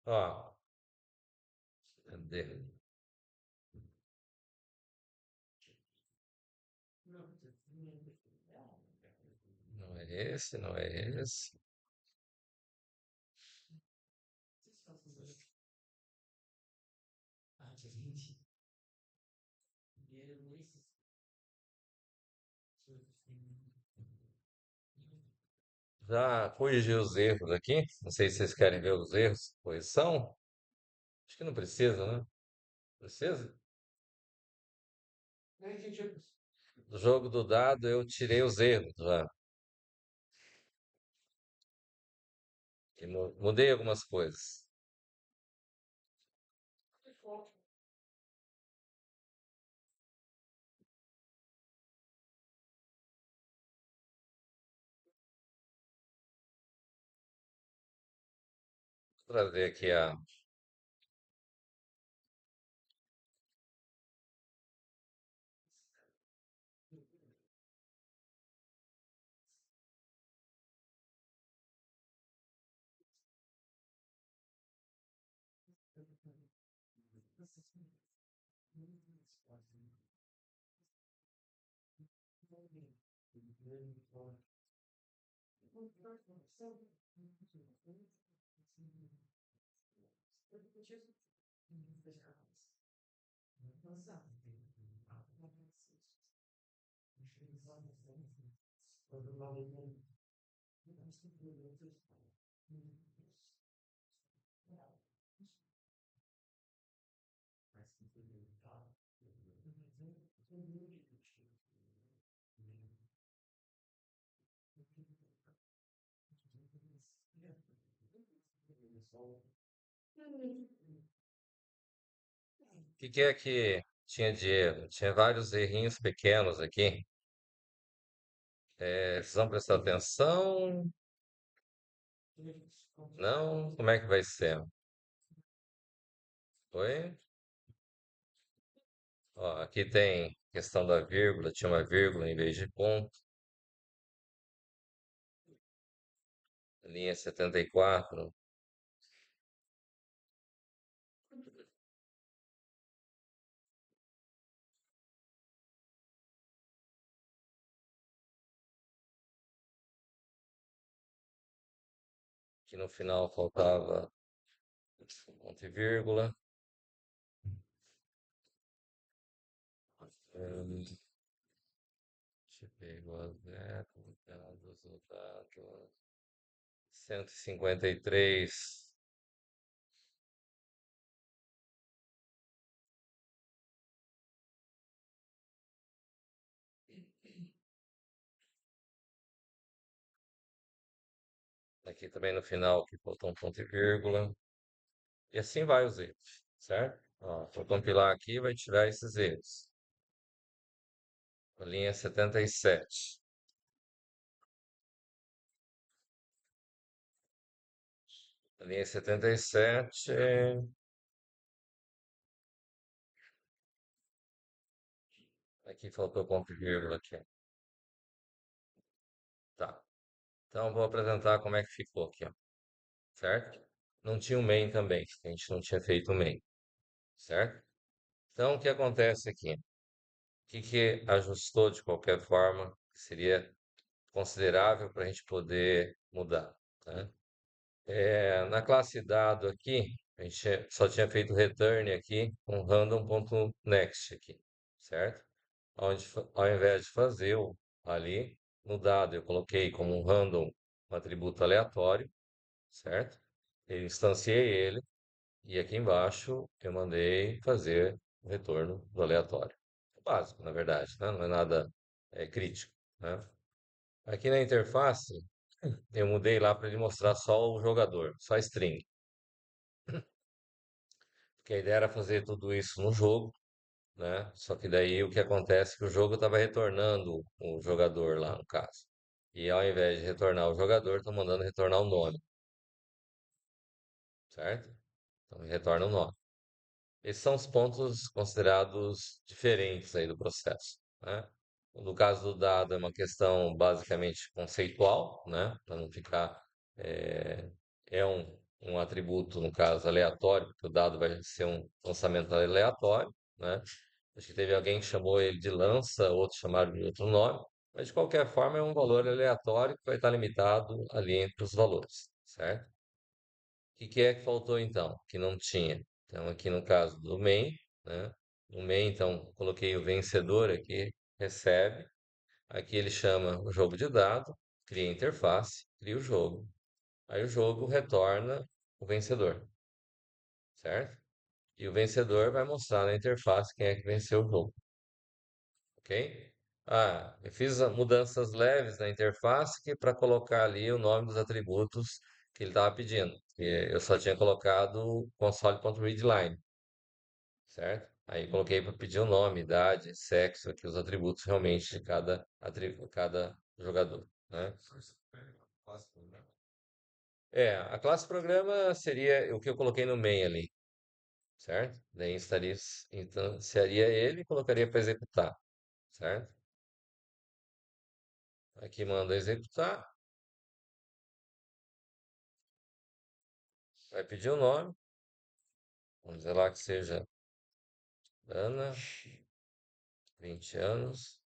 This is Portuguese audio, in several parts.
Ó, cadê? Não é esse, não é esse. Já corrigi os erros aqui. Não sei se vocês querem ver os erros de correção. Acho que não precisa, né? Precisa? Do jogo do dado eu tirei os erros já. E mudei algumas coisas. Vou trazer aqui a. O que é que tinha de erro? Tinha vários errinhos pequenos aqui. Vocês vão prestar atenção? Não? Como é que vai ser? Oi? Ó, aqui tem questão da vírgula, tinha uma vírgula em vez de ponto. Linha 74. Que no final faltava ponto e vírgula. TP igual a zero, dados, dados, 153. Aqui também no final que faltou um ponto e vírgula. E assim vai os erros, certo? Ó, vou compilar aqui e vai tirar esses erros. A linha 77. A linha 77. Aqui faltou ponto e vírgula aqui. Tá. Então vou apresentar como é que ficou aqui, ó. Certo? Não tinha o main também, a gente não tinha feito o main, certo? Então o que acontece aqui? O que ajustou de qualquer forma que seria considerável para a gente poder mudar, né? Na classe dado aqui, a gente só tinha feito return aqui com random.next aqui, certo? Ao invés de fazer ali no dado, eu coloquei como um random um atributo aleatório, certo? Eu instanciei ele e aqui embaixo eu mandei fazer o retorno do aleatório. É básico, na verdade, né? Não é nada crítico, né? Aqui na interface, eu mudei lá para ele mostrar só o jogador, só a string. Porque a ideia era fazer tudo isso no jogo, né? Só que daí o que acontece é que o jogo estava retornando o jogador lá, no caso. E ao invés de retornar o jogador, estou mandando retornar o nome, certo? Então retorna o nome. Esses são os pontos considerados diferentes aí do processo, né? No caso do dado é uma questão basicamente conceitual, né? Para não ficar é um atributo, no caso, aleatório, porque o dado vai ser um lançamento aleatório, né? Acho que teve alguém que chamou ele de lança, outros chamaram de outro nome, mas de qualquer forma é um valor aleatório que vai estar limitado ali entre os valores, certo? O que é que faltou então? Que não tinha. Então, aqui no caso do main, né? No main, então, coloquei o vencedor aqui, recebe. Aqui ele chama o jogo de dado, cria a interface, cria o jogo. Aí o jogo retorna o vencedor, certo? E o vencedor vai mostrar na interface quem é que venceu o jogo, ok? Ah, eu fiz mudanças leves na interface que para colocar ali o nome dos atributos que ele estava pedindo. Que eu só tinha colocado console.readline, certo? Aí coloquei para pedir o nome, idade, sexo, aqui os atributos realmente de cada jogador, né? É, a classe programa seria o que eu coloquei no main ali, certo? Daí instanciaria ele e colocaria para executar, certo? Aqui manda executar, vai pedir o nome, vamos dizer lá que seja Ana, 20 anos,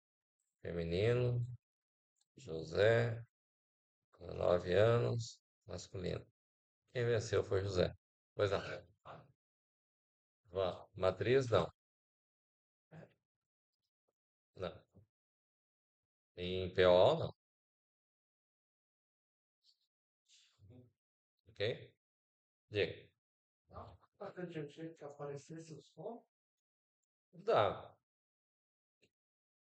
feminino, José, 9 anos, masculino. Quem venceu foi José. Pois não. Matriz, não. Não. Em PO, não. Ok? Diga. Dá.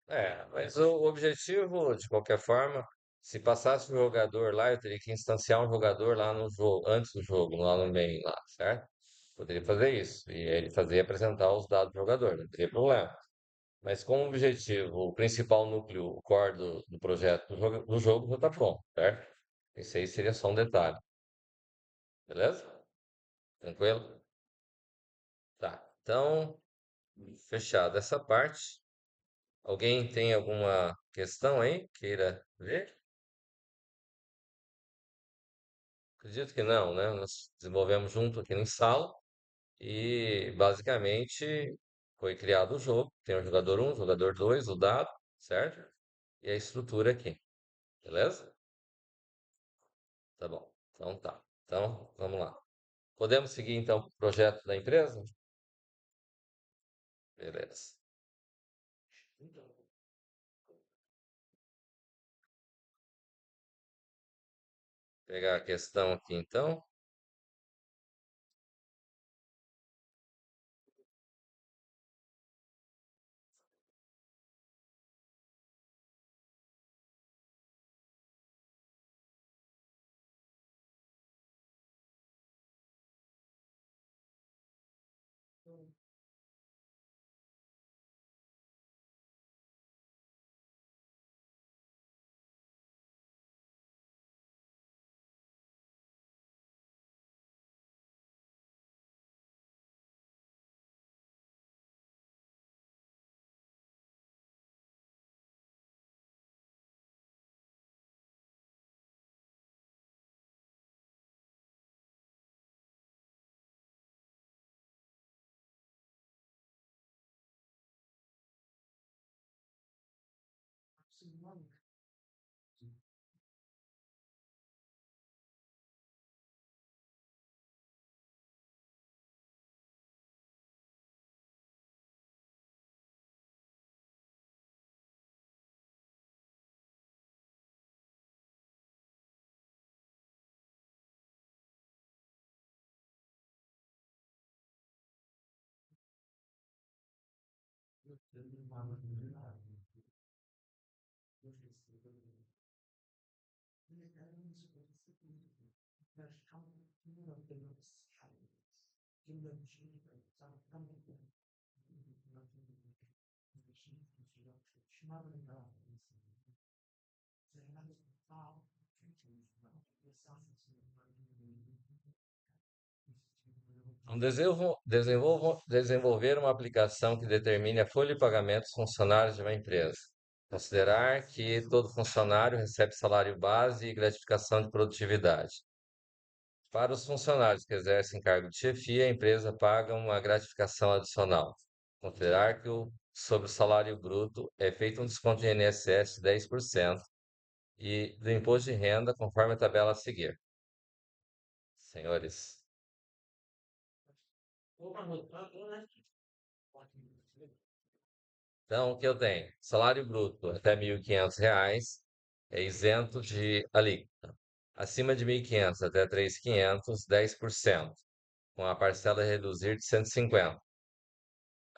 É, mas o objetivo, de qualquer forma, se passasse o jogador lá, eu teria que instanciar um jogador lá no jogo, antes do jogo, lá no main, lá, certo? Poderia fazer isso. E aí ele fazer e apresentar os dados do jogador, não teria problema. Mas como objetivo, o principal núcleo, o core do projeto do jogo já está pronto, certo? Esse aí seria só um detalhe, beleza? Tranquilo? Tá. Então, fechado essa parte. Alguém tem alguma questão aí? Queira ver? Acredito que não, né? Nós desenvolvemos junto aqui em sala e basicamente foi criado o jogo. Tem o jogador um, jogador 2, o dado, certo? E a estrutura aqui, beleza? Tá bom. Então tá. Então, vamos lá. Podemos seguir então o projeto da empresa? Beleza. Pegar a questão aqui então. Então, desenvolver uma aplicação que determine a folha de pagamento dos funcionários de uma empresa. Considerar que todo funcionário recebe salário base e gratificação de produtividade. Para os funcionários que exercem cargo de chefia, a empresa paga uma gratificação adicional. Considerar que sobre o salário bruto é feito um desconto de INSS de 10% e do imposto de renda, conforme a tabela a seguir. Senhores, então o que eu tenho? Salário bruto até R$ 1.500 é isento de alíquota. Acima de 1.500 até 3.500, 10%, com a parcela a reduzir de 150.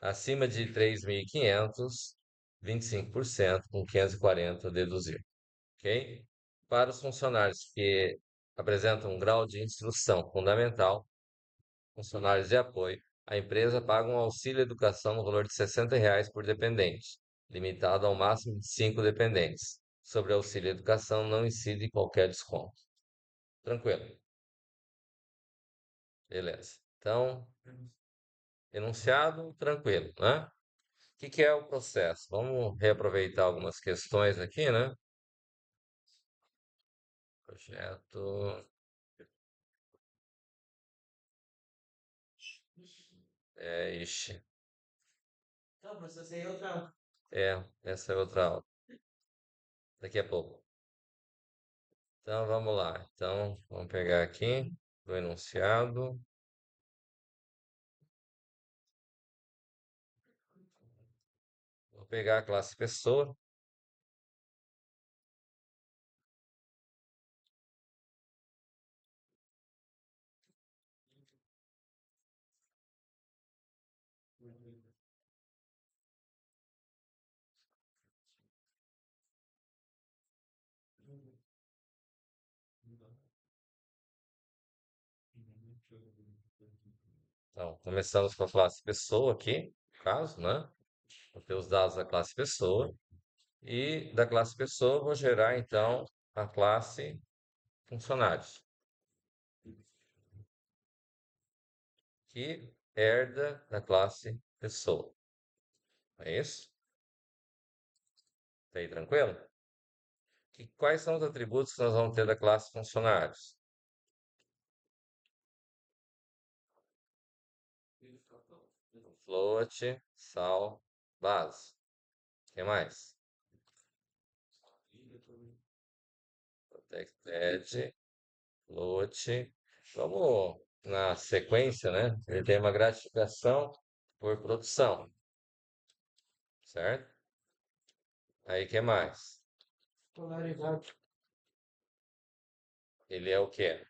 Acima de 3.500, 25%, com 540 a deduzir. Ok? Para os funcionários que apresentam um grau de instrução fundamental, funcionários de apoio, a empresa paga um auxílio educação no valor de R$ 60 por dependente, limitado ao máximo de 5 dependentes. Sobre auxílio educação não incide qualquer desconto. Tranquilo, beleza. Então, enunciado, tranquilo, né? O que que é o processo? Vamos reaproveitar algumas questões aqui, né? Projeto. Ixi. Essa é outra aula. Daqui a pouco. Então vamos lá. Então vamos pegar aqui do enunciado. Vou pegar a classe pessoa. Então, começamos com a classe pessoa aqui, no caso, né? Vou ter os dados da classe pessoa. E da classe pessoa, vou gerar então a classe funcionários, que herda da classe pessoa. É isso? Tá aí tranquilo? Quais são os atributos que nós vamos ter da classe funcionários? Float, sal, base. O que mais? Protected, float. Vamos na sequência, né? Ele tem uma gratificação por produção, certo? Aí, o que mais? Ele é o quê?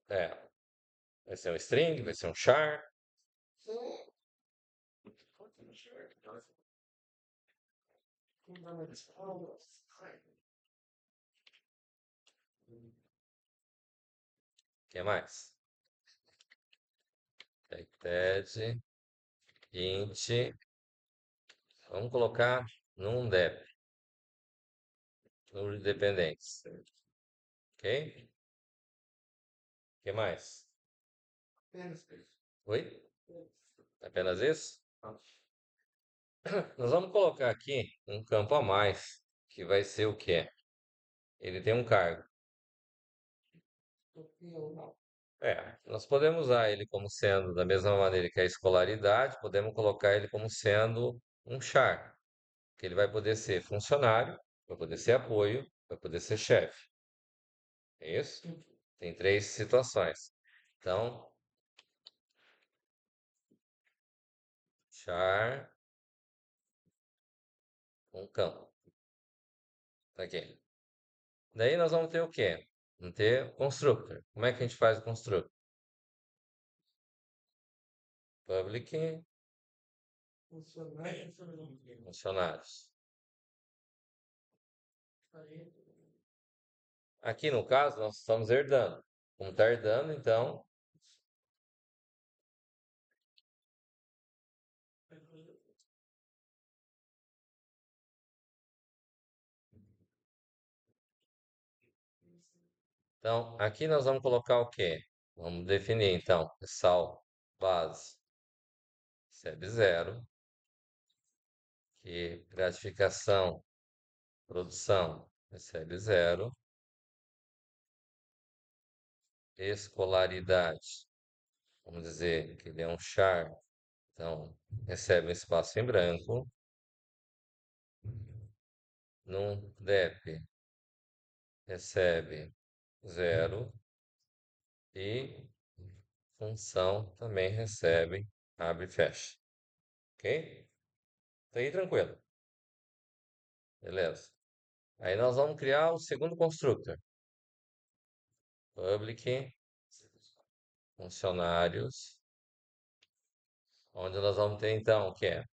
É, vai ser um string, vai ser um char. O que mais? Protected, int. Vamos colocar num dep, número de dependentes. Ok? O que mais? Oi? Apenas isso? Nós vamos colocar aqui um campo a mais, que vai ser o quê? Ele tem um cargo. Nós podemos usar ele como sendo, da mesma maneira que a escolaridade, podemos colocar ele como sendo um char, que ele vai poder ser funcionário, vai poder ser apoio, vai poder ser chefe. É isso? Tem três situações. Então, char, um campo. Tá aqui. Daí nós vamos ter o quê? Vamos ter o constructor. Como é que a gente faz o constructor? Public funcionários. Aqui no caso, nós estamos herdando. Como está herdando, então aqui nós vamos colocar o quê? Vamos definir então, sal base recebe zero, que gratificação produção recebe zero, escolaridade. Vamos dizer que ele é um char. Então, recebe um espaço em branco. Num DEP, recebe zero. E função também recebe, abre e fecha. Ok? Tá aí tranquilo. Beleza. Aí nós vamos criar o segundo constructor. Public funcionários, onde nós vamos ter então o que é?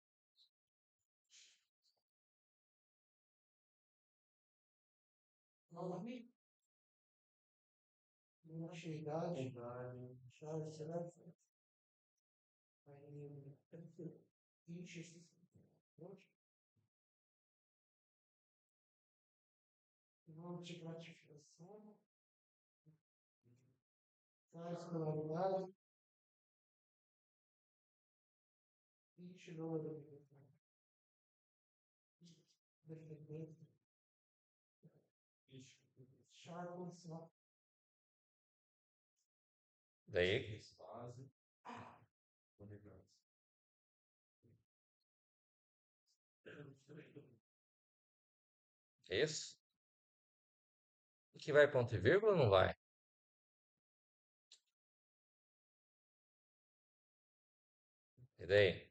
Daí, isso. Que vai ponto e vírgula ou não vai? E daí?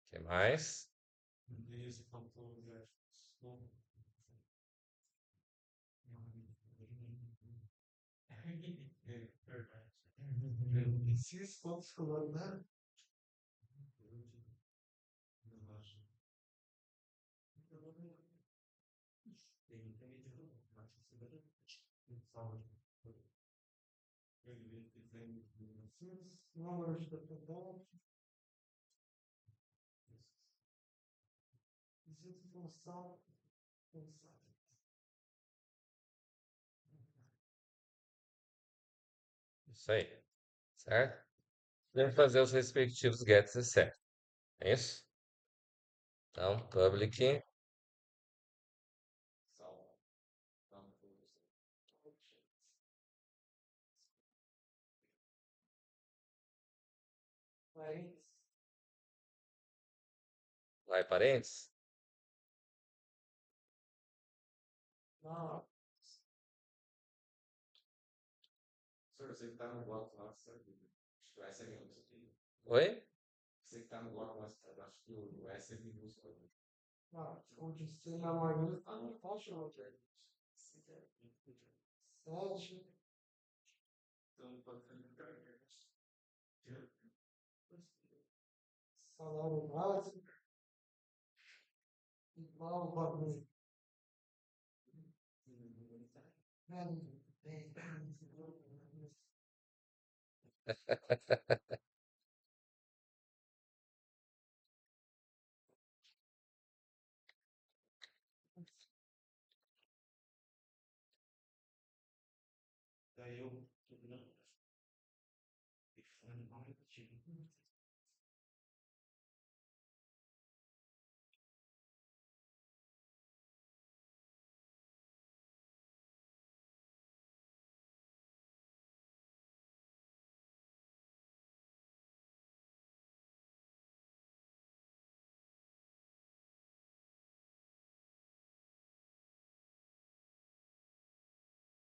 Que mais? Isso aí, certo? Vamos fazer os respectivos gets e set. É isso? Então, public vai parênteses. Oi?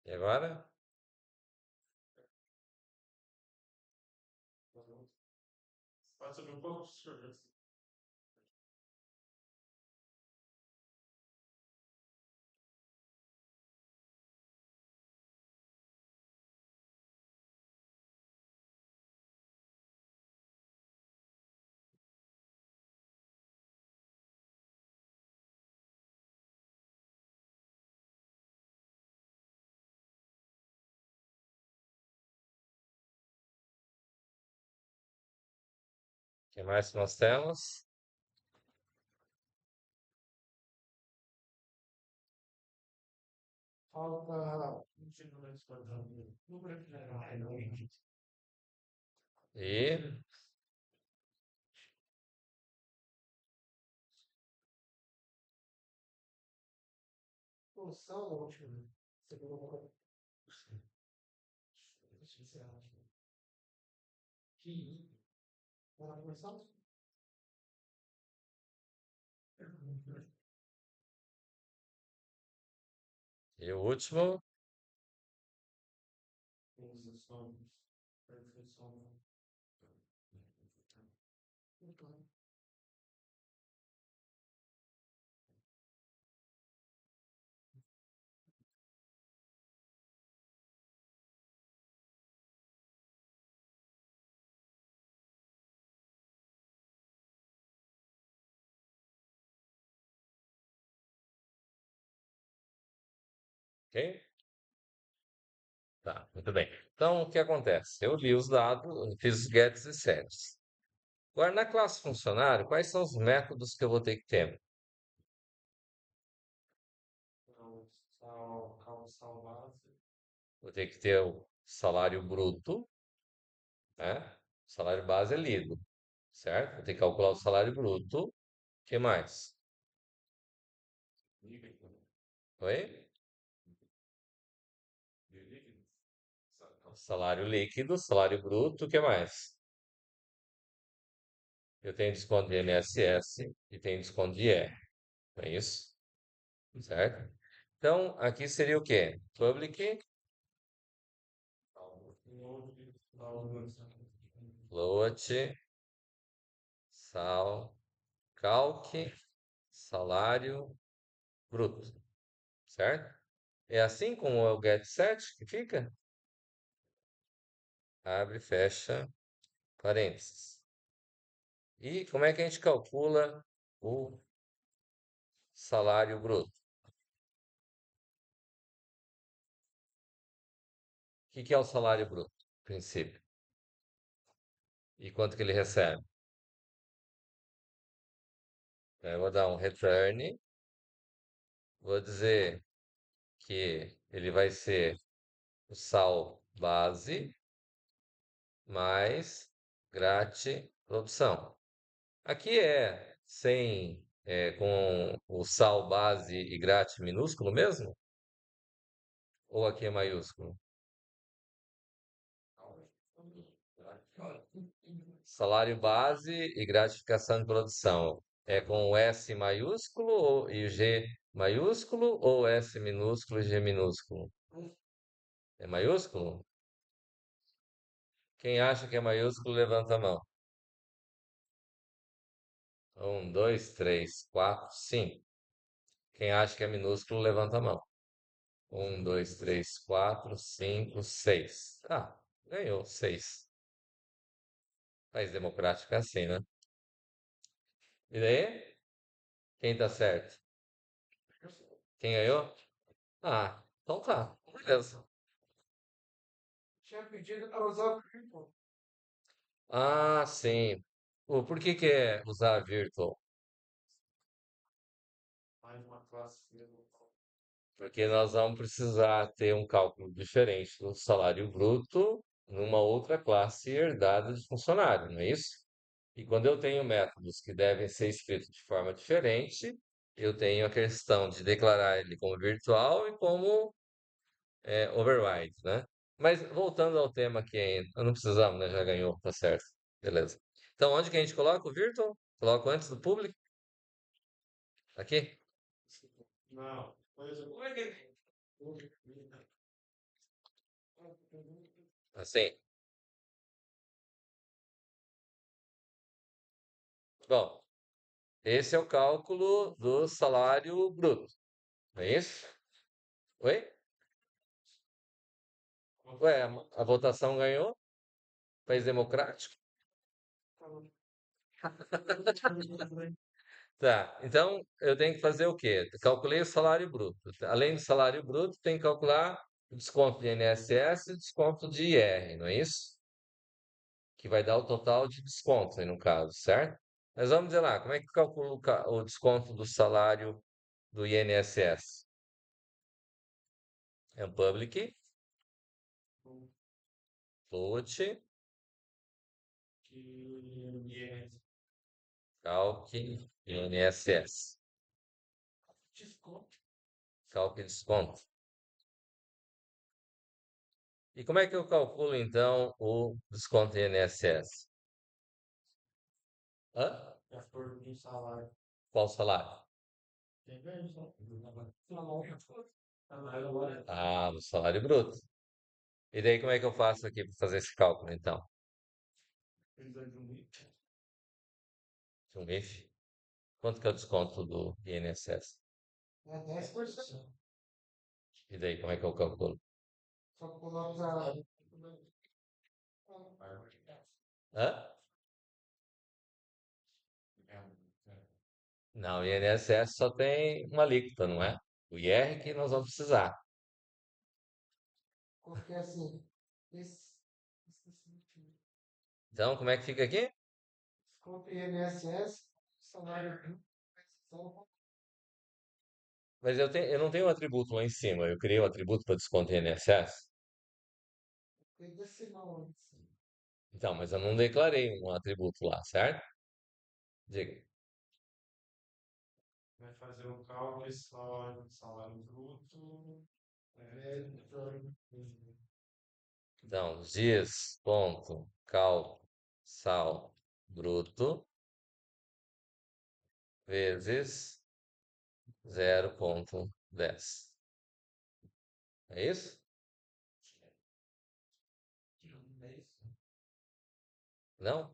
E agora? O que mais nós temos? e o último. Ok? Tá, muito bem. Então, o que acontece? Eu li os dados, eu fiz os gets e sets. Agora, na classe funcionário, quais são os métodos que eu vou ter que ter? Vou ter que ter o salário bruto, né? O salário base é lido, certo? Vou ter que calcular o salário bruto. O que mais? Oi? Salário líquido, salário bruto, o que mais? Eu tenho desconto de INSS e tenho desconto de IR, não é isso? Certo? Então, aqui seria o quê? Public, float, sal, calc, salário bruto, certo? É assim como é o get set que fica? Abre, fecha, parênteses. E como é que a gente calcula o salário bruto? O que que é o salário bruto, a princípio? E quanto que ele recebe? Então, eu vou dar um return, vou dizer que ele vai ser o sal base mais grat produção. Aqui é sem, com o sal base e grat minúsculo mesmo? Ou aqui é maiúsculo? Salário base e gratificação de produção. É com o S maiúsculo e o G maiúsculo ou S minúsculo e G minúsculo? É maiúsculo? Quem acha que é maiúsculo, levanta a mão. Um, dois, três, quatro, cinco. Quem acha que é minúsculo, levanta a mão. Um, dois, três, quatro, cinco, seis. Ah, ganhou, seis. País democrático é assim, né? E daí? Quem tá certo? Quem ganhou? Ah, então tá. Beleza. Ah, sim. Pô, por que que é usar virtual? Porque nós vamos precisar ter um cálculo diferente do salário bruto numa outra classe herdada de funcionário, não é isso? E quando eu tenho métodos que devem ser escritos de forma diferente, eu tenho a questão de declarar ele como virtual e como override, né? Mas voltando ao tema aqui ainda, eu não precisamos, né? Já ganhou, tá certo. Beleza. Então, onde que a gente coloca o virtual? Coloco antes do público? Aqui? Assim. Bom, esse é o cálculo do salário bruto, não é isso? Oi? Ué, a votação ganhou? País democrático? Tá, então eu tenho que fazer o quê? Calculei o salário bruto. Além do salário bruto, tem que calcular o desconto de INSS e o desconto de IR, não é isso? Que vai dar o total de descontos aí no caso, certo? Mas vamos dizer lá, como é que calcula o desconto do salário do INSS? É um public, float, Calc INSS. Calc desconto. E como é que eu calculo, então, o desconto INSS? Hã? Qual salário? Ah, o salário bruto. E daí, como é que eu faço aqui para fazer esse cálculo, então? De um IF? Quanto que é o desconto do INSS? E daí, como é que eu calculo? Hã? Não, o INSS só tem uma alíquota, não é? O IR que nós vamos precisar. Então, como é que fica aqui? Mas eu não tenho um atributo lá em cima. Eu criei um atributo para desconto INSS. Então, mas eu não declarei um atributo lá, certo? Diga. Então, dias, ponto, cal, sal, bruto, vezes 0,10. É isso? Não?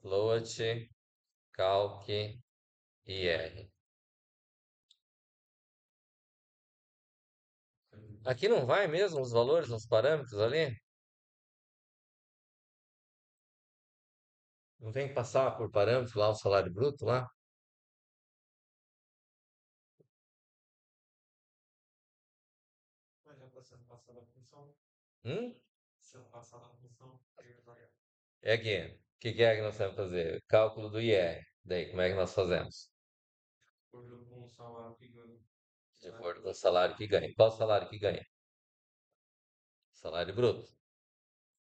Float, calc, IR. Aqui não vai mesmo os valores, os parâmetros ali? Não tem que passar por parâmetros lá o salário bruto lá? Hum? É aqui. O que é que nós temos que fazer? Cálculo do IR. Daí, como é que nós fazemos? De acordo com o salário que ganha. Qual salário que ganha? Salário bruto.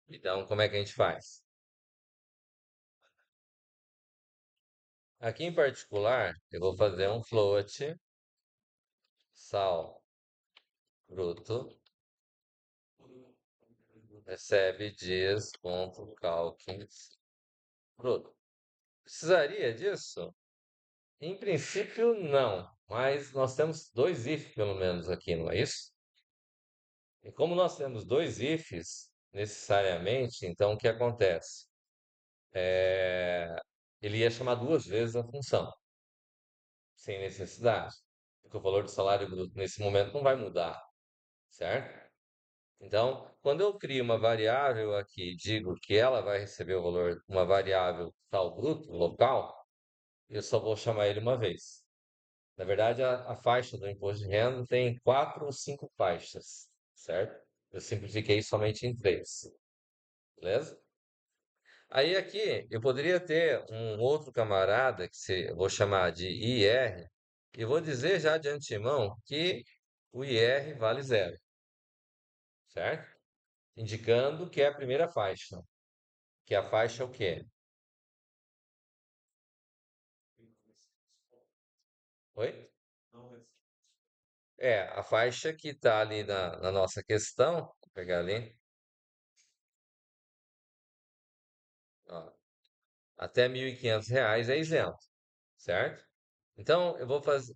Então, como é que a gente faz? Aqui em particular, eu vou fazer um float sal bruto recebe dias.calkins bruto. Precisaria disso? Em princípio, não. Mas nós temos dois if pelo menos aqui, não é isso? E como nós temos dois ifs, necessariamente, então o que acontece? É, Ele ia chamar duas vezes a função, sem necessidade. Porque o valor do salário bruto nesse momento não vai mudar, certo? Então, quando eu crio uma variável aqui, digo que ela vai receber o valor, uma variável tal bruto, local, eu só vou chamar ele uma vez. Na verdade, a faixa do imposto de renda tem quatro ou cinco faixas, certo? Eu simplifiquei somente em três, beleza? Aí aqui eu poderia ter um outro camarada eu vou chamar de IR e vou dizer já de antemão que o IR vale zero, certo? Indicando que é a primeira faixa. Que a faixa é o quê? Oi? É, a faixa que está ali na nossa questão, vou pegar ali, ó, até R$ 1.500 é isento, certo? Então,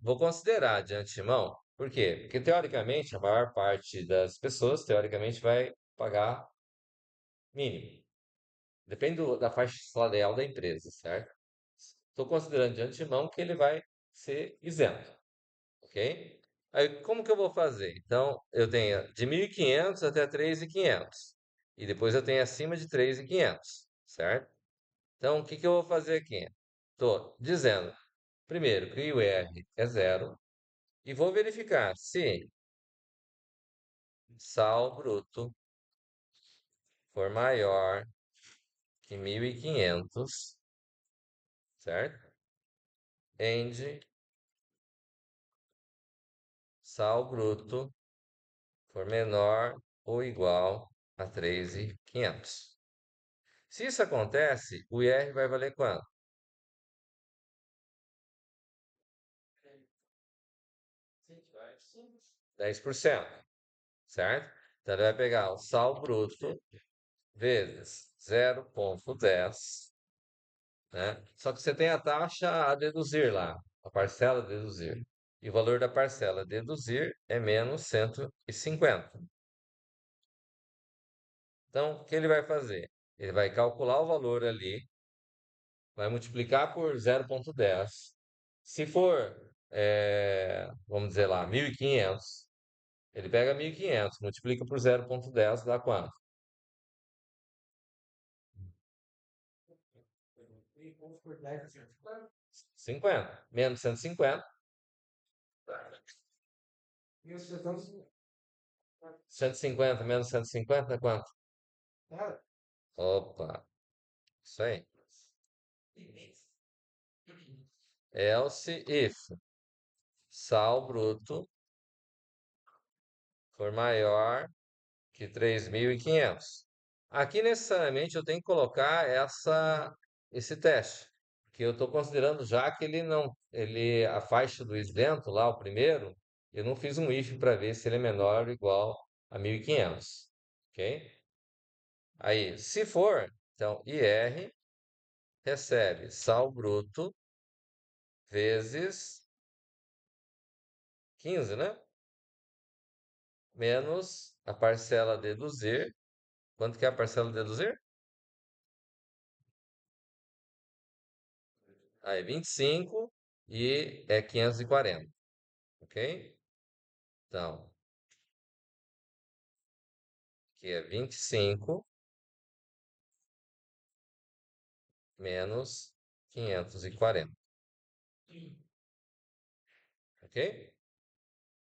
vou considerar de antemão, por quê? Porque teoricamente a maior parte das pessoas, teoricamente, vai pagar mínimo. Depende da faixa salarial da empresa, certo? Estou considerando de antemão que ele vai ser isento, ok? Aí, como que eu vou fazer? Então, eu tenho de 1.500 até 3.500. E depois eu tenho acima de 3.500, certo? Então, o que que eu vou fazer aqui? Estou dizendo, primeiro, que o IR é zero. E vou verificar se sal bruto for maior que 1.500, certo? And sal bruto for menor ou igual a 3.500. Se isso acontece, o IR vai valer quanto? 10%, certo? Então ele vai pegar o sal bruto vezes 0,10, né? Só que você tem a taxa a deduzir lá, a parcela a deduzir. E o valor da parcela a deduzir é menos 150. Então, o que ele vai fazer? Ele vai calcular o valor ali, vai multiplicar por 0,10. Se for, vamos dizer lá, 1.500, ele pega 1.500, multiplica por 0,10, dá quanto? 50. Menos 150. 150 menos 150 dá quanto? Opa, isso aí. Else if sal bruto for maior que 3.500. Aqui necessariamente eu tenho que colocar esse teste, porque eu estou considerando já que ele não, a faixa do isento lá, o primeiro, eu não fiz um if para ver se ele é menor ou igual a 1.500, ok? Aí, se for, então IR recebe sal bruto vezes 15, né? Menos a parcela a deduzir. Quanto que é a parcela a deduzir? Aí, 25 e é 540, ok? Então, aqui é 25 menos 540, ok?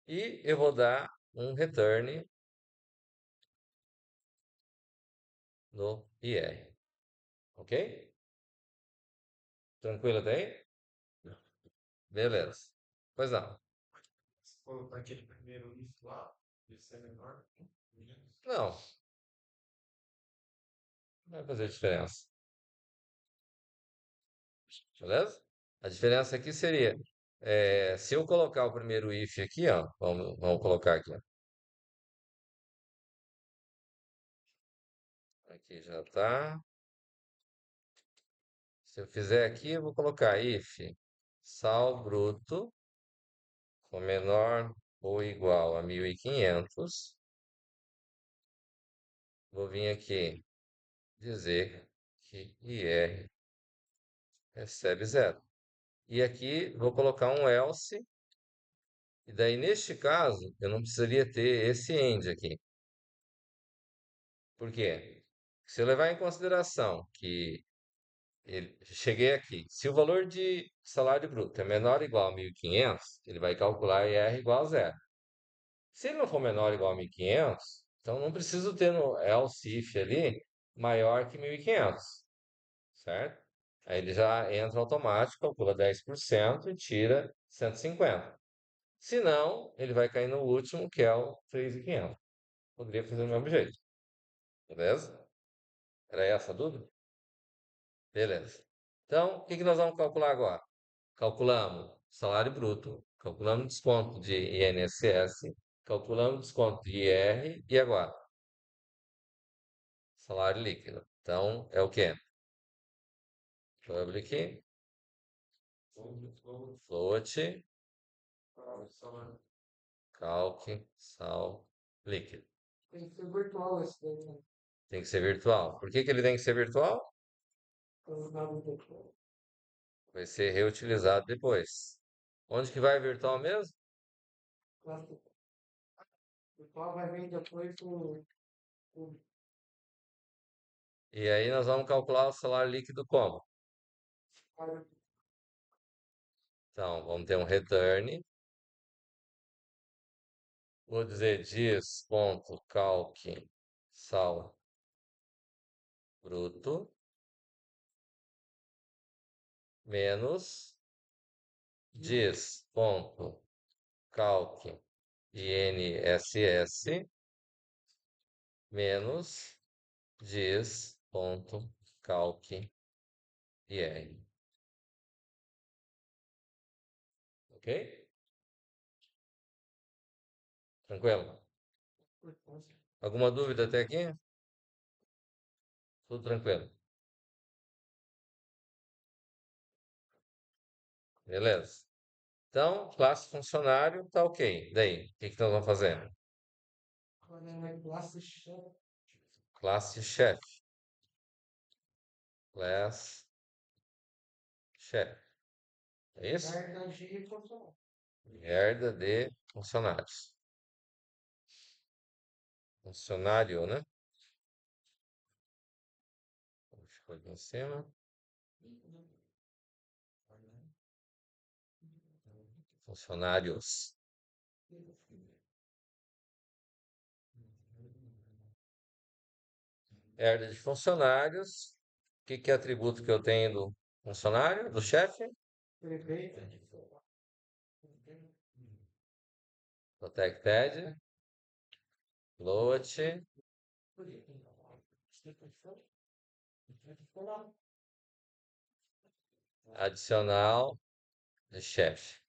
E eu vou dar um return no IR, ok? Tranquilo até aí? Beleza. Pois não. Não, não vai fazer diferença. Beleza? A diferença aqui seria, se eu colocar o primeiro if aqui, ó, vamos colocar aqui, ó. Aqui já tá. Se eu fizer aqui, eu vou colocar if sal bruto for menor ou igual a 1.500. Vou vir aqui dizer que IR recebe zero. E aqui vou colocar um else, e daí neste caso eu não precisaria ter esse end aqui. Por quê? Se eu levar em consideração que cheguei aqui, se o valor de salário bruto é menor ou igual a 1.500, ele vai calcular IR igual a zero. Se ele não for menor ou igual a 1.500, então não preciso ter no else if ali maior que 1.500, certo? Aí ele já entra automático, calcula 10% e tira 150. Se não, ele vai cair no último, que é o 3.500. Poderia fazer do mesmo jeito, beleza? Era essa a dúvida? Beleza. Então, o que que nós vamos calcular agora? Calculamos salário bruto, calculamos desconto de INSS, calculamos desconto de IR e agora? Salário líquido. Então, é o quê? Public, float, calc, sal, líquido. Tem que ser virtual esse daí, né? Tem que ser virtual. Por que que ele tem que ser virtual? Pra jogar no virtual. Vai ser reutilizado depois. Onde que vai virtual mesmo? Claro, o virtual vai vir depois com E aí nós vamos calcular o salário líquido como? para Então, vamos ter um return. Vou dizer dis.calc sal bruto menos dis.calc INSS menos dis. calc IR. Ok? Tranquilo? Alguma dúvida até aqui? Tudo tranquilo. Beleza? Então, classe funcionário tá ok. Daí, o que que nós vamos fazer? Agora é classe chefe, Classe chefe. Class chefe. É isso? carga de funcionário. Herda de funcionários. Funcionário, né? Ficou aqui em cima. Funcionários. Herda de funcionários. O que que é atributo que eu tenho do funcionário, do chefe? Prefeito, Protected, float, adicional de chefe.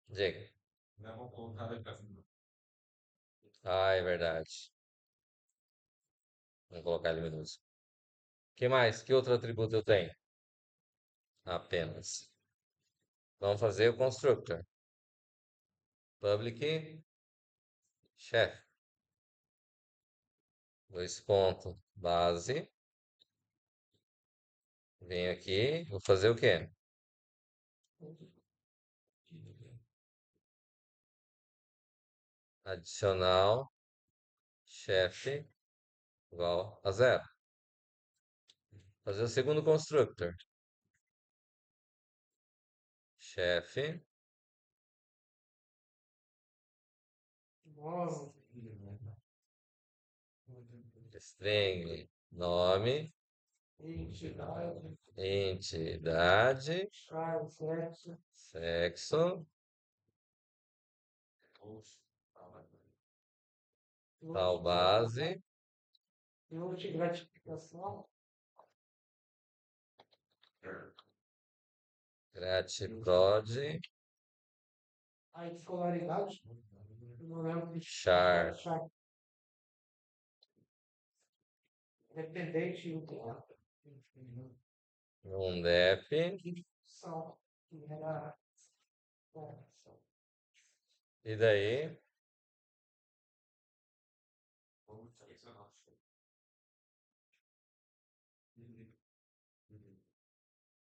Diga. Ah, é verdade. Vou colocar ele minúsculo. Que mais? Que outro atributo eu tenho? Apenas. Vamos fazer o constructor. Public chef. Dois pontos base. Venho aqui, vou fazer o quê? Adicional chefe igual a zero. Fazer o segundo constructor. Chefe, nome, string, nome, entidade, entidade, cargo, sexo, sexo, tal base, gratificação, gratiprod, a escolaridade, eu não lembro de char, char, dependente do undep, são, que era e daí,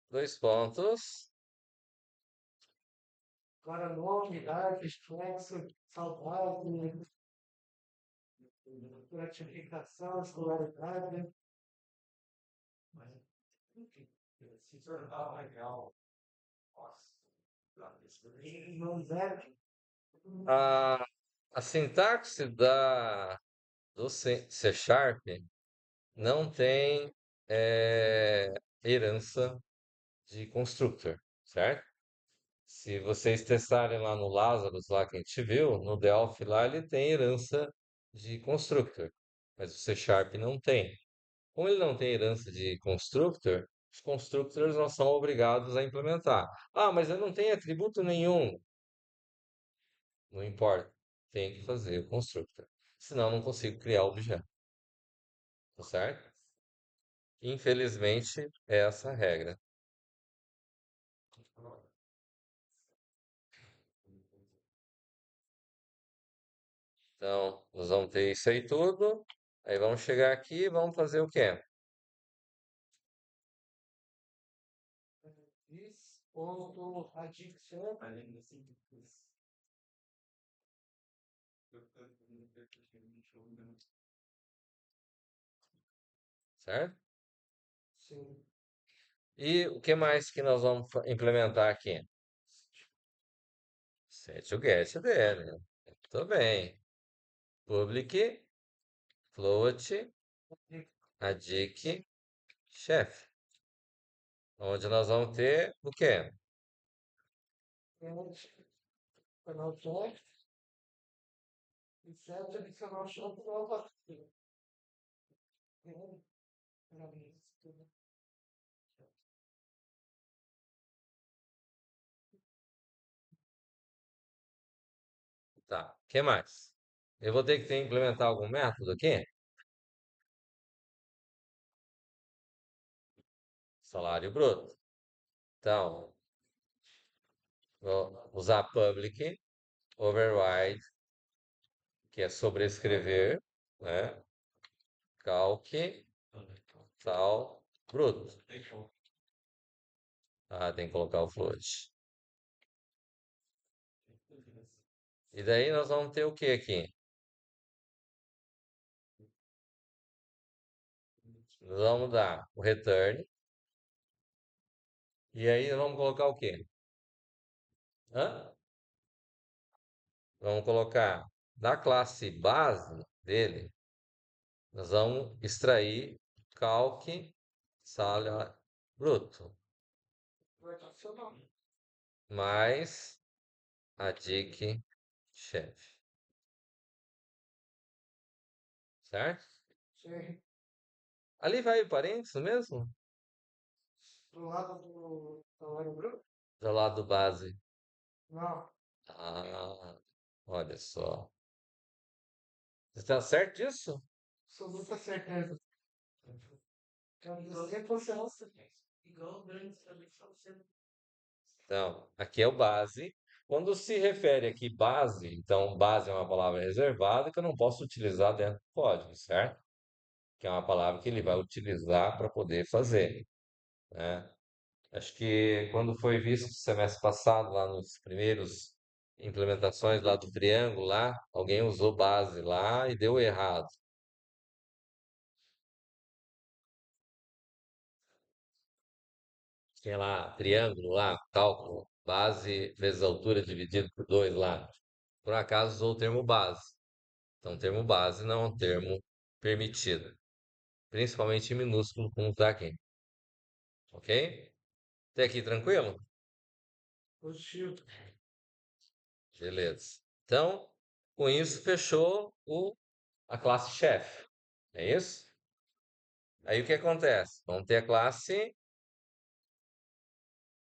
dois pontos, agora nome, idade, sexo, saudade, gratificação, escolaridade, não deve, a, a sintaxe do C Sharp não tem herança de constructor, certo? Se vocês testarem lá no Lazarus, lá que a gente viu, no Delphi lá ele tem herança de constructor, mas o C Sharp não tem. Como ele não tem herança de constructor, os constructors não são obrigados a implementar. Ah, mas eu não tenho atributo nenhum. Não importa, tem que fazer o constructor. Senão eu não consigo criar o objeto, tá certo? Infelizmente, é essa a regra. Então, nós vamos ter isso aí tudo. Aí vamos chegar aqui e vamos fazer o quê? this, ponto, addiction, Certo? sim, E o que mais que nós vamos implementar aqui? Set o get dele. Tudo bem. Public, float, addict, chef. Onde nós vamos ter o quê? and, penal check, certo, adicionar o chão nova. Tá. O que mais? Eu vou ter que implementar algum método aqui? Salário bruto. Então, vou usar public, override, que é sobrescrever, né? Calc, tal, bruto. Ah, tem que colocar o float. E daí nós vamos ter o que aqui? Nós vamos dar o return. E aí nós vamos colocar o quê? Hã? Vamos colocar da classe base dele, nós vamos extrair calc salário bruto mais a dic chefe, certo? Sim. Ali vai o parênteses mesmo? Do lado do salário bruto? Do lado base. Não. Ah, olha só. Está certo disso? Absoluta certeza. Então, dizer que você não se igual grandes também são sempre. Então, aqui é o base. Quando se refere aqui base, então base é uma palavra reservada que eu não posso utilizar dentro do código, certo? Que é uma palavra que ele vai utilizar para poder fazer, né? Acho que quando foi visto semestre passado, lá nos primeiros implementações lá do triângulo lá, alguém usou base lá e deu errado. Tinha lá triângulo lá, cálculo, base vezes altura dividido por 2 lá. Por acaso usou o termo base. Então, o termo base não é um termo permitido, principalmente em minúsculo, como está aqui. Ok? Até aqui tranquilo? Positivo. Beleza. Então, com isso, fechou a classe chefe. É isso? Aí o que acontece? Vamos ter a classe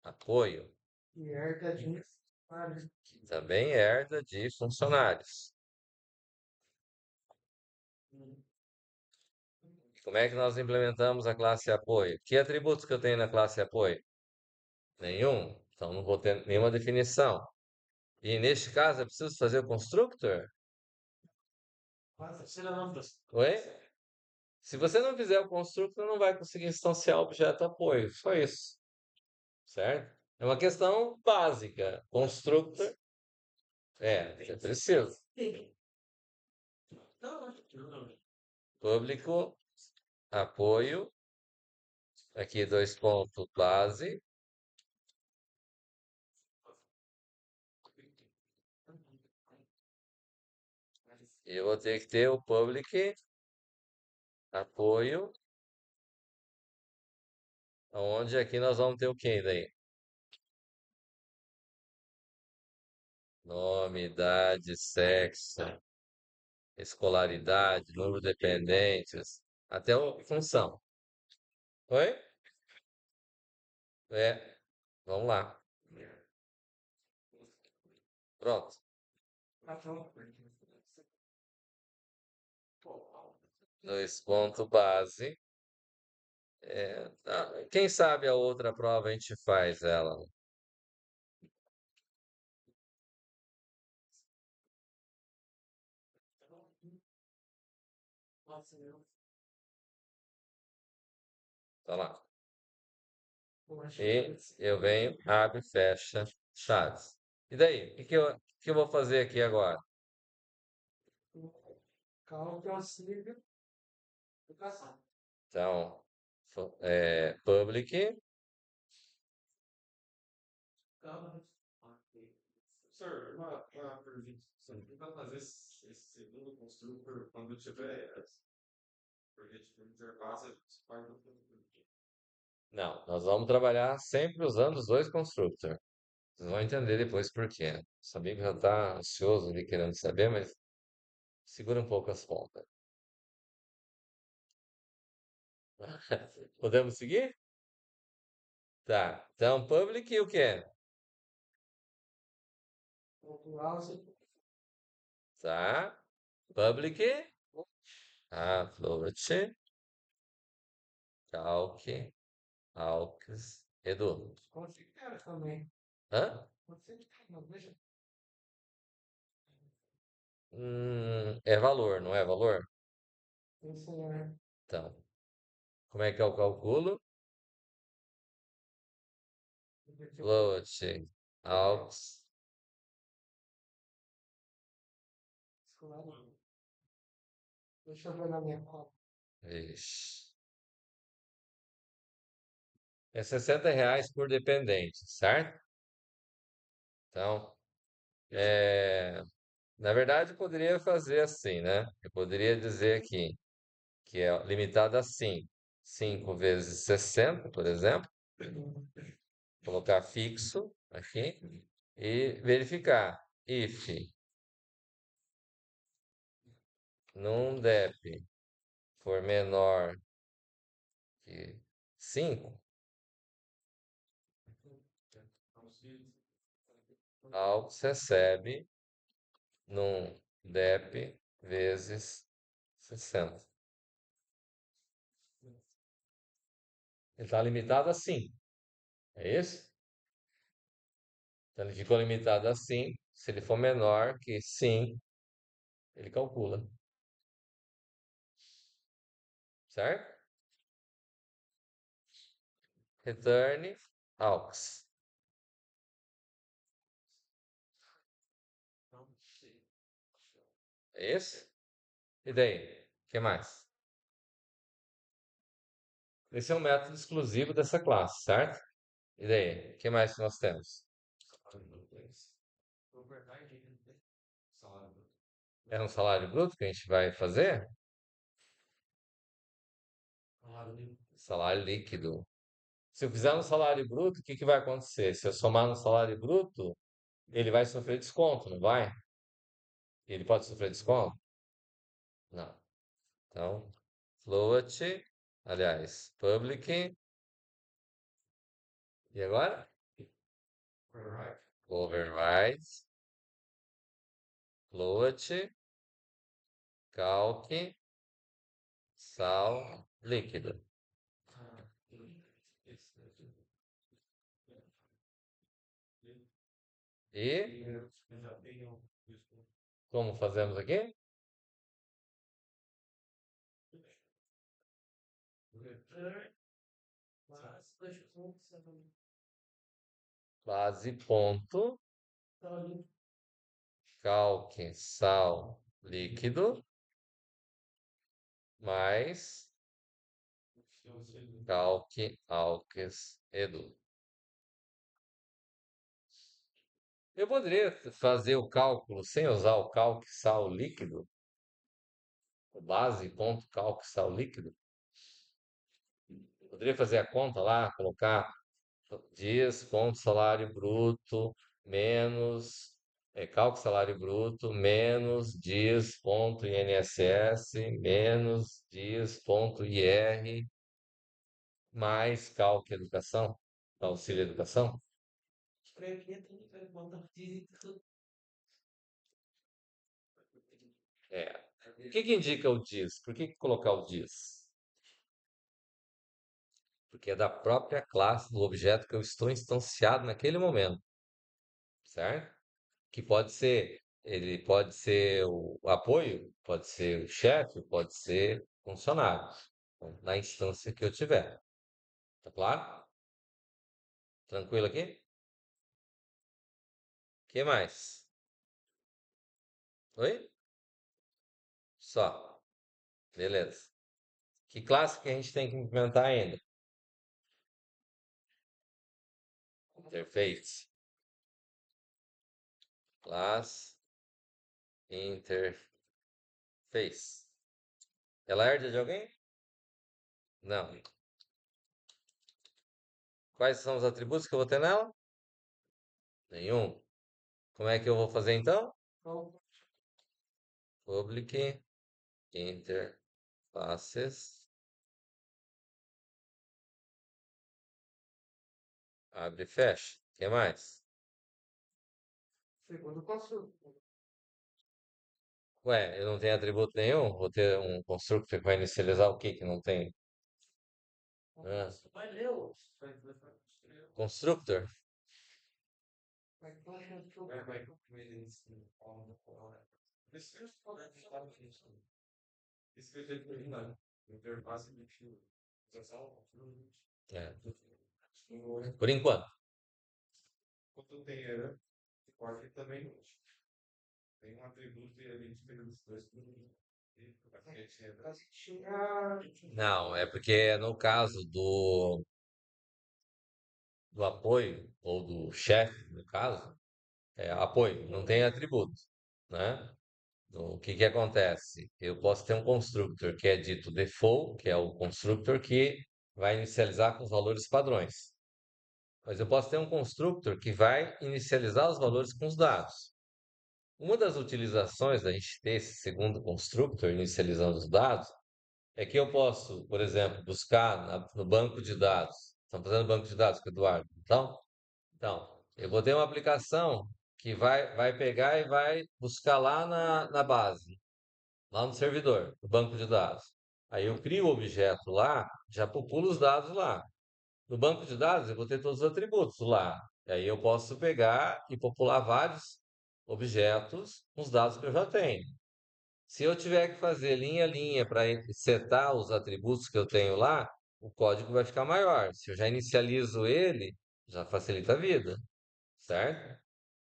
apoio, E herda disso. Vale. que também herda de funcionários. Como é que nós implementamos a classe apoio? Que atributos que eu tenho na classe apoio? Nenhum. Então não vou ter nenhuma definição. E neste caso é preciso fazer o constructor? Quase tira não. Oi? Se você não fizer o constructor, não vai conseguir instanciar o objeto apoio. Só isso. Certo? É uma questão básica. Constructor é preciso. Público, apoio, aqui dois pontos base. E eu vou ter que ter o public, apoio, onde aqui nós vamos ter o que daí? Nome, idade, sexo, escolaridade, número de dependentes, até a função. Oi? É, vamos lá. Pronto. Dois pontos base. Quem sabe a outra prova a gente faz ela. Tá lá. E eu venho, abre, fecha, chaves. E daí? O que eu vou fazer aqui agora? Cálculo auxílio. Educação. Então, public, Sir, uma pergunta. Você não vai fazer esse segundo construtor quando tiver. Porque tipo, interface parte do construtor. não, nós vamos trabalhar sempre usando os dois constructors. Vocês vão entender depois por quê. Sabia que já está ansioso ali querendo saber, mas Segura um pouco as pontas. Podemos seguir? Tá. Então, public e o quê? Tá. Public. Float. Calc. Aux. Edu. Considera também. Hã? Considera, veja. É valor, não é valor? Isso é. Então, como é que é o cálculo? Float. Aux. Deixa eu ver na minha conta. Ixi. É R$ 60 por dependente, certo? Então, na verdade, eu poderia fazer assim, né? Eu poderia dizer aqui que é limitado a 5. 5 vezes 60, por exemplo. Colocar fixo aqui e verificar. If num dep for menor que 5, aux recebe num dep vezes 60. Ele está limitado a 5. É isso? Então ele ficou limitado a 5. Se ele for menor que 5, ele calcula. Certo? Return aux. É isso? E daí? O que mais? Esse é um método exclusivo dessa classe, certo? E daí? O que mais que nós temos? É um salário bruto que a gente vai fazer? Salário líquido. Se eu fizer no salário bruto, o que que vai acontecer? Se eu somar no salário bruto, ele vai sofrer desconto, não vai? Ele pode sofrer desconto? Não. Então, float, aliás, public. E agora? Override, float, calc, sal, líquido. E como fazemos aqui? Base ponto, calc, sal, líquido, mais calc, alques, edu. Eu poderia fazer o cálculo sem usar o calc, sal, líquido? O base ponto calc, sal, líquido? Poderia fazer a conta lá, colocar dias, ponto salário bruto, menos cálculo salário bruto, menos dias, ponto INSS, menos dias, ponto IR, mais cálculo educação, auxílio educação. É. O que que indica o dias? Por que que colocar o dias? Porque é da própria classe do objeto que eu estou instanciado naquele momento, certo? Que pode ser, ele pode ser o apoio, pode ser o chefe, pode ser funcionário, então, na instância que eu tiver. Tá claro? Tranquilo aqui? Que mais? Oi? Só. Beleza. Que classe que a gente tem que implementar ainda? Interface. Class interface. Ela herda de alguém? Não. Quais são os atributos que eu vou ter nela? Nenhum. Como é que eu vou fazer então? Public interfaces, abre e fecha. O que mais? Segundo construtor. Ué, eu não tenho atributo nenhum? Vou ter um constructor que vai inicializar o que que não tem? Ah, Vai ler o. constructor? Vai construtor. Vai isso que eu tinha terminado. Interface de fio. É, por enquanto. Quando tem era, pode também não. Tem um atributo e a gente pega os dois por um. E a gente entra. A gente tinha. Não, é porque no caso do apoio, ou do chefe, no caso, é apoio, não tem atributo, né? O que que acontece? Eu posso ter um constructor que é dito default, que é o constructor que vai inicializar com os valores padrões. Mas eu posso ter um constructor que vai inicializar os valores com os dados. Uma das utilizações da gente ter esse segundo constructor inicializando os dados é que eu posso, por exemplo, buscar no banco de dados. Estão fazendo banco de dados com o Eduardo, então, eu vou ter uma aplicação que vai pegar e vai buscar lá na base, lá no servidor, no banco de dados. Aí eu crio o objeto lá, já populo os dados lá. No banco de dados eu vou ter todos os atributos lá. E aí eu posso pegar e popular vários objetos com os dados que eu já tenho. Se eu tiver que fazer linha a linha para setar os atributos que eu tenho lá, o código vai ficar maior. Se eu já inicializo ele, já facilita a vida, certo?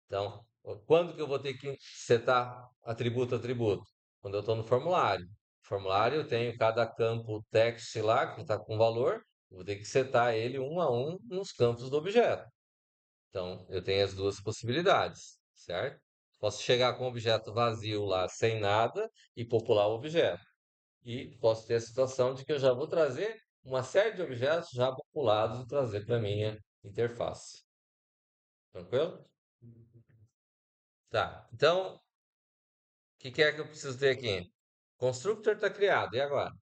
Então, quando que eu vou ter que setar atributo a atributo? Quando eu estou no formulário. No formulário eu tenho cada campo text lá que está com valor, eu vou ter que setar ele um a um nos campos do objeto. Então, eu tenho as duas possibilidades, certo? Posso chegar com o objeto vazio lá sem nada e popular o objeto. E posso ter a situação de que eu já vou trazer uma série de objetos já populados e trazer para minha interface. Tranquilo? Tá. Então, o que é que eu preciso ter aqui? Constructor está criado. E agora?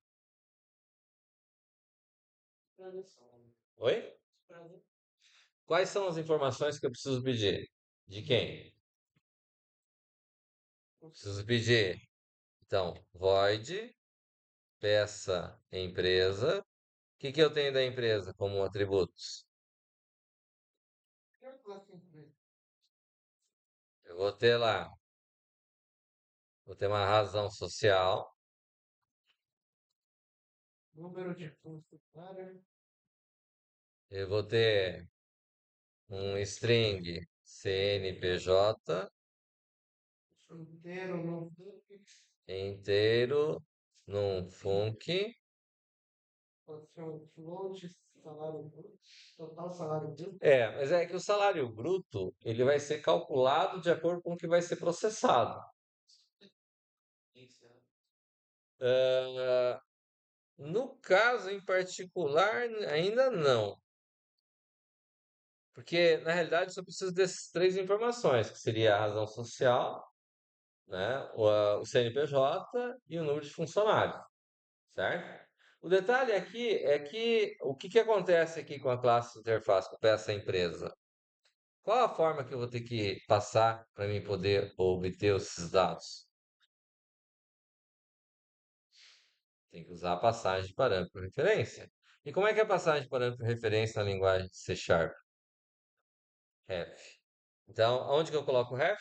Oi? Quais são as informações que eu preciso pedir? De quem? Preciso pedir. Então, void peça empresa. O que eu tenho da empresa como atributos? Eu vou ter lá, vou ter uma razão social. Número de funcionário. Eu vou ter um string CNPJ Inteiro, não. inteiro num func. Pode ser um float, salário bruto. Total salário bruto. É, mas é que o salário bruto ele vai ser calculado de acordo com o que vai ser processado. Ah, no caso em particular, ainda não, porque na realidade só preciso dessas três informações, que seria a razão social, né, o CNPJ e o número de funcionários, certo? O detalhe aqui é que o que que acontece aqui com a classe interface, com essa empresa? Qual a forma que eu vou ter que passar para mim poder obter esses dados? Tem que usar a passagem de parâmetro de referência. E como é que é a passagem de parâmetro de referência na linguagem C Sharp? Ref. Então, onde que eu coloco o ref?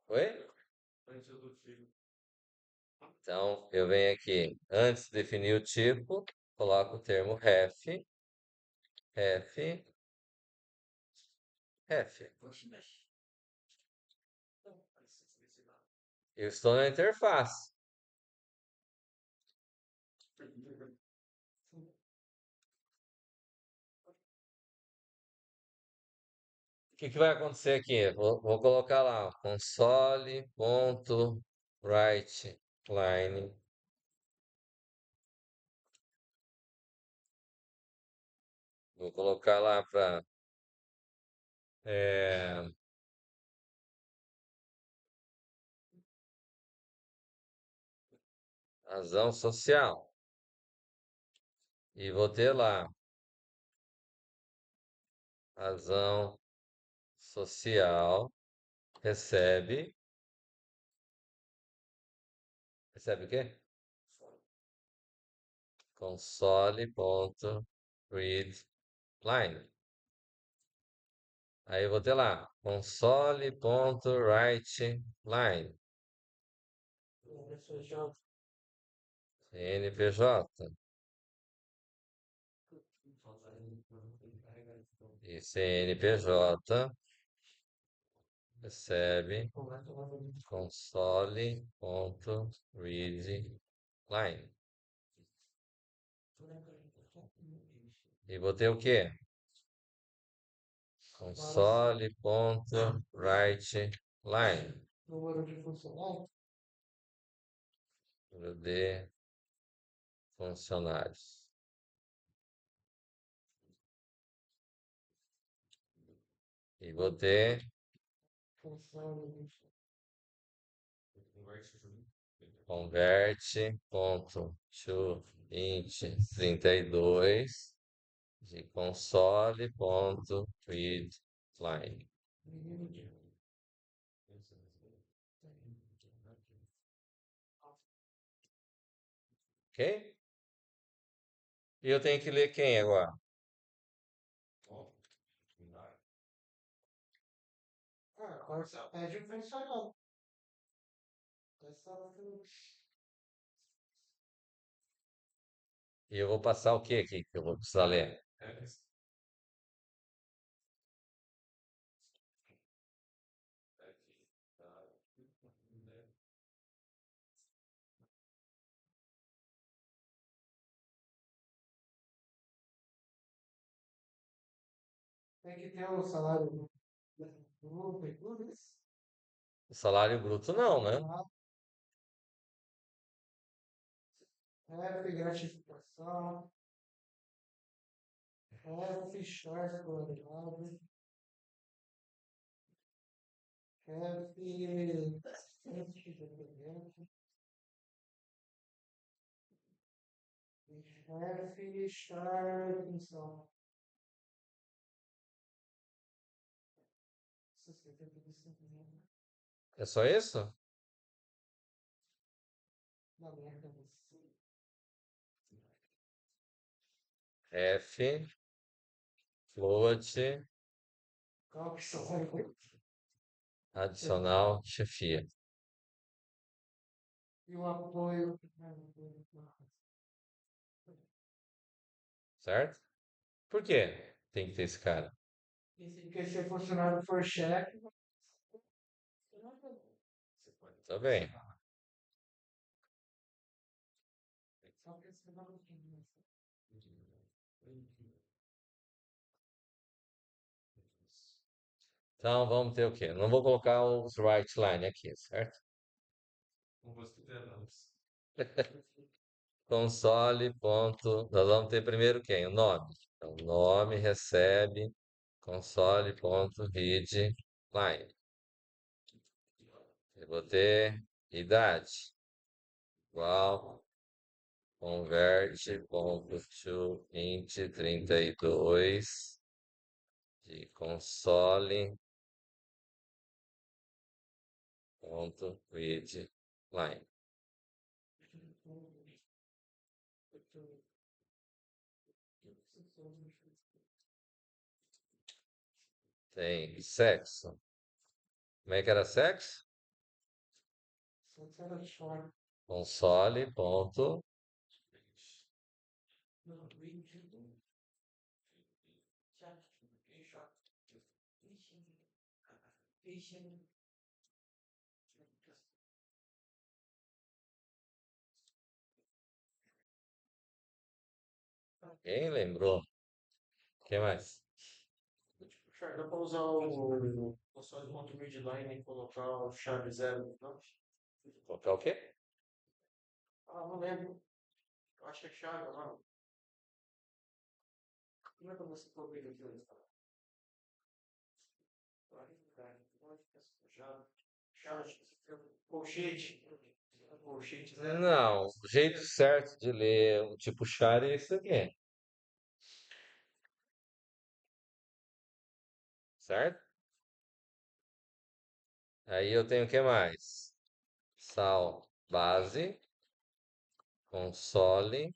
Oi? Antes do tiro. Então, eu venho aqui, antes de definir o tipo, coloco o termo ref, ref, ref. Eu estou na interface. O que que vai acontecer aqui? Vou colocar lá, console.writeLine. Vou colocar lá para razão social. E vou ter lá razão social recebe o quê? Console.readline. Aí eu vou ter lá console.writeline. CNPJ. E CNPJ recebe console.readline. E vou ter o quê? Console.writeline. Número de funcionários. Número de funcionários. E vou ter converte.toInt32 de console.readline. Ok? E eu tenho que ler quem agora? Agora você pede o funcionário. E eu vou passar o que aqui que eu vou precisar ler? Tem que ter o salário bruto e tudo isso. O salário bruto não, né? F, gratificação. F, short, variável. F, independente. F, short, função. É só isso? Na merda, F, float, qual que são? adicional, chefia. E o apoio. Certo? Por quê tem que ter esse cara? Porque se o funcionário for chefe, Tá bem. só que esse não Então vamos ter o quê? Não vou colocar os right line aqui, certo? Console. Nós vamos ter primeiro quem? O nome. Então, nome recebe console.readline. Eu vou ter idade igual converte.toInt32 de console.readline. Tem sexo. Como é que era sexo? era short. Console. Ponto. Quem lembrou? O que mais? Dá para usar o console ponto midline e colocar o chave zero, não? Colocar o quê? Não lembro. Eu acho que é chave, não. Como é que você publica aquilo? Chave, colchete. O sheet zero. Não, o jeito certo de ler o tipo char é isso aqui, certo? Aí eu tenho o que mais? Sal, base, console,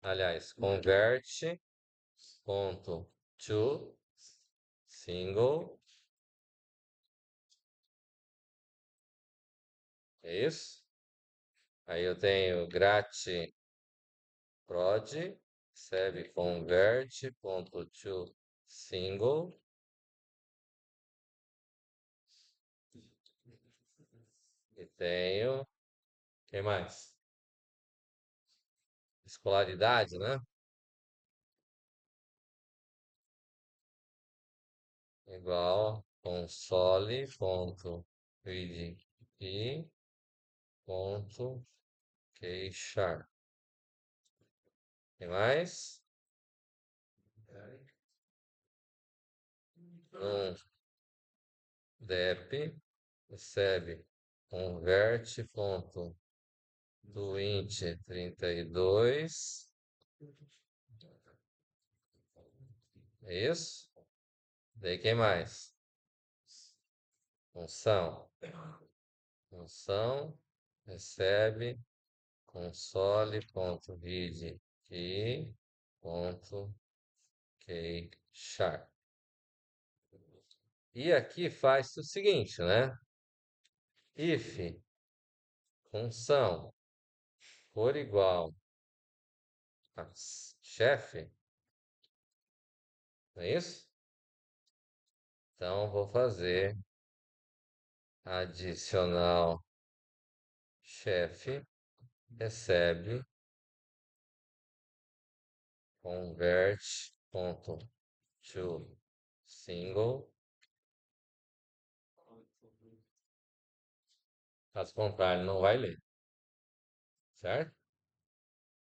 aliás, converte, ponto to, single, é isso? Aí eu tenho grate prod, recebe convert, ponto to, single, e tenho, o que mais? Escolaridade, né? Igual console ponto read e ponto queixar. Tem mais? Um dep recebe converte ponto do int 32. É isso? Daí quem mais? Função. Função recebe console.read e ponto queixar. E aqui faz o seguinte, né? If função for igual a chefe, não é isso? Então vou fazer adicional chefe recebe convert ponto to single. Caso contrário, não vai ler, certo?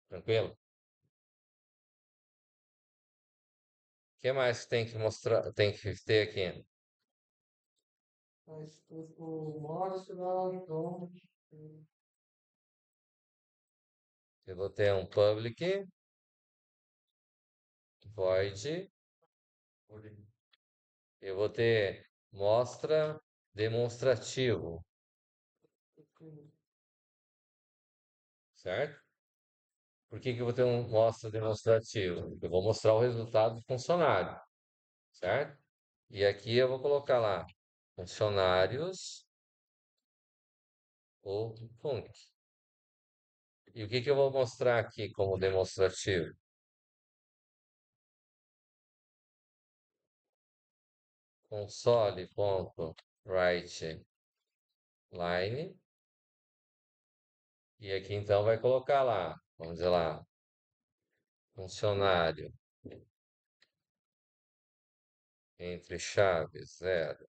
Tranquilo? O que mais tem que mostrar, tem que ter aqui? Mas o mouse lá, então, Eu vou ter um public void, eu vou ter mostra demonstrativo, certo? Por que que eu vou ter um mostra demonstrativo? Eu vou mostrar o resultado do funcionário, certo? E aqui eu vou colocar lá funcionários ou func. E o que que eu vou mostrar aqui como demonstrativo? Console.write line. E aqui então vai colocar lá, vamos dizer lá, funcionário entre chaves, zero.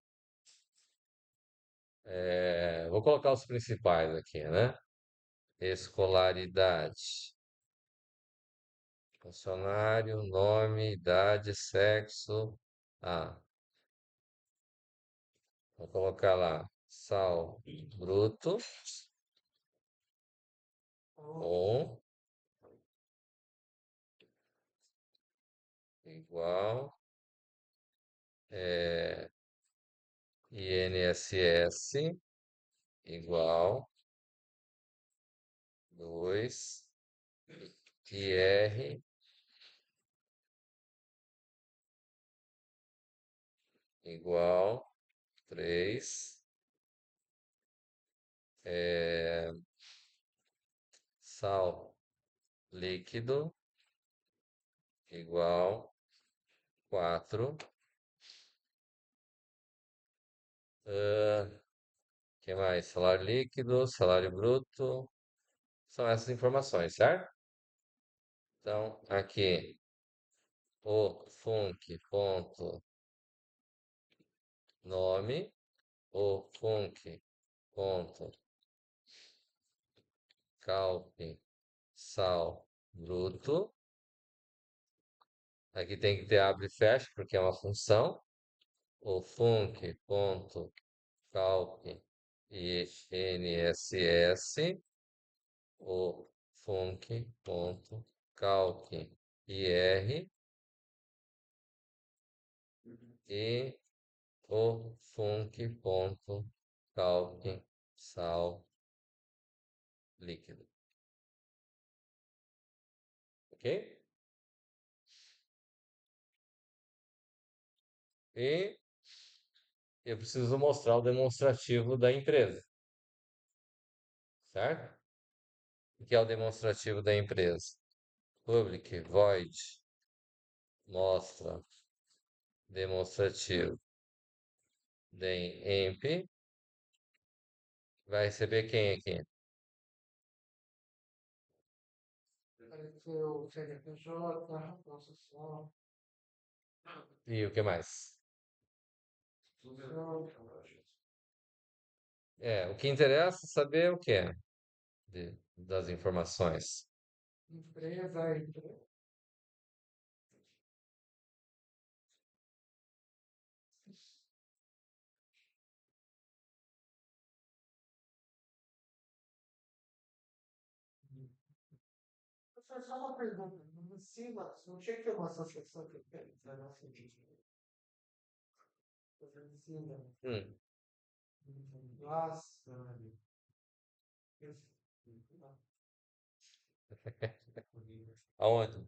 Vou colocar os principais aqui, né? Escolaridade. Funcionário, nome, idade, sexo. Ah, vou colocar lá, sal bruto, um, igual, é, INSS, igual, 2, IR, igual, 3, sal líquido, igual, 4. Que mais? Salário líquido, salário bruto. São essas informações, certo? Então, aqui, o func ponto nome, o func ponto calp sal bruto. Aqui tem que ter abre e fecha, porque é uma função. O func ponto calp INSS, o func.calc IR e o func.calc sal líquido. Ok? E eu preciso mostrar o demonstrativo da empresa, certo? O que é o demonstrativo da empresa? Public void mostra demonstrativo dem emp vai receber quem aqui? Apareceu o CNPJ, concessão, E o que mais? função, O que interessa é saber o que é das informações. empresa, empresa. Só uma pergunta. Em cima, não tinha que ter uma associação que tem, né? Nossa, em cima, Hum, nossa, aonde?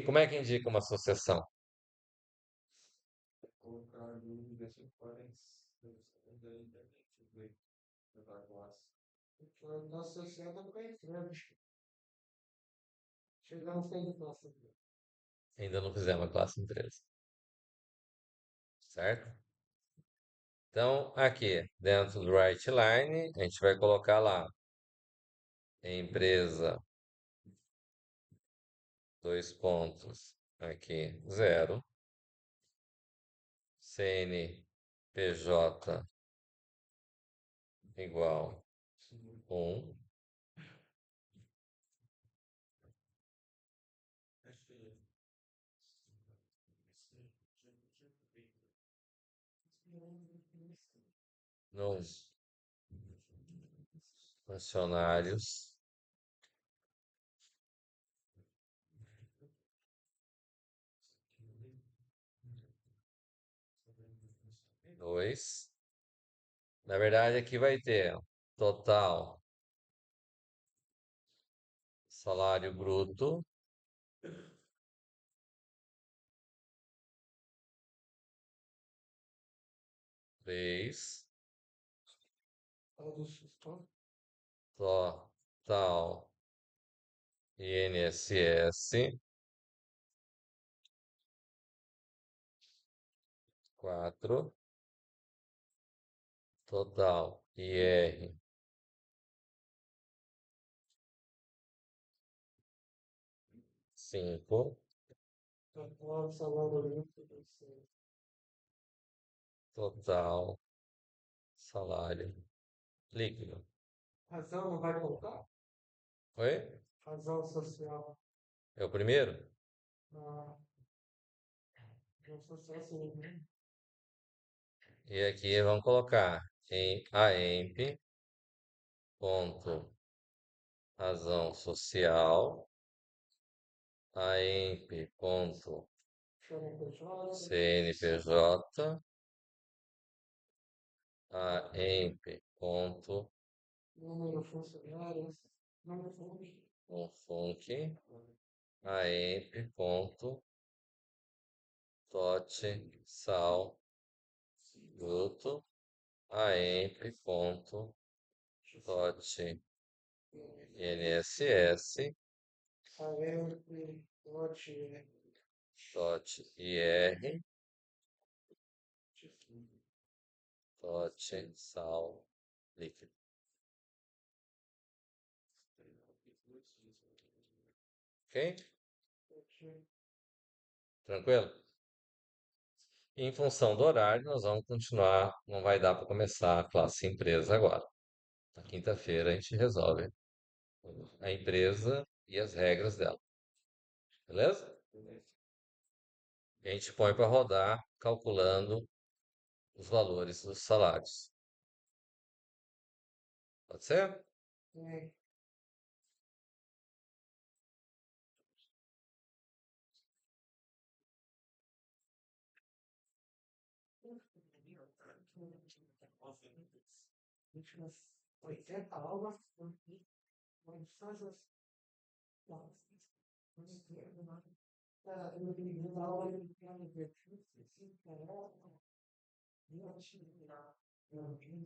Como é que indica uma associação? Colocar dúvidas em quais da internet, da classe. Estou associada com a empresa. Chegamos sem nossa. Ainda não fizemos a classe empresa, certo? Então, aqui, dentro do right line, a gente vai colocar lá empresa, dois pontos, aqui, zero, CNPJ igual 1, nos funcionários, 2. Na verdade, aqui vai ter total salário bruto, 3. Total INSS, 4. Total IR, 5. Total salário líquido, Total salário líquido. razão não vai colocar? Oi? Razão social. É o primeiro? Ah, razão social seria E aqui vamos colocar em AEMP, ponto, razão social, AEMP, ponto, CNPJ, CNPJ, AEMP, ponto, número de funcionários, número de funcionários. func, AEMP, ponto, tote, sal, bruto, AEMP, ponto, tote, INSS, AEMP, lote, tote, IR, tote, sal, líquido. Ok? Tranquilo? Em função do horário, nós vamos continuar. Não vai dar para começar a classe empresa agora. Na quinta-feira a gente resolve a empresa e as regras dela. Beleza? E a gente põe para rodar calculando os valores dos salários. Pode ser? É. Últimas 80 aulas, mas faz as eu tenho uma aula de exercício, assim, cara, eu acho que eu não tenho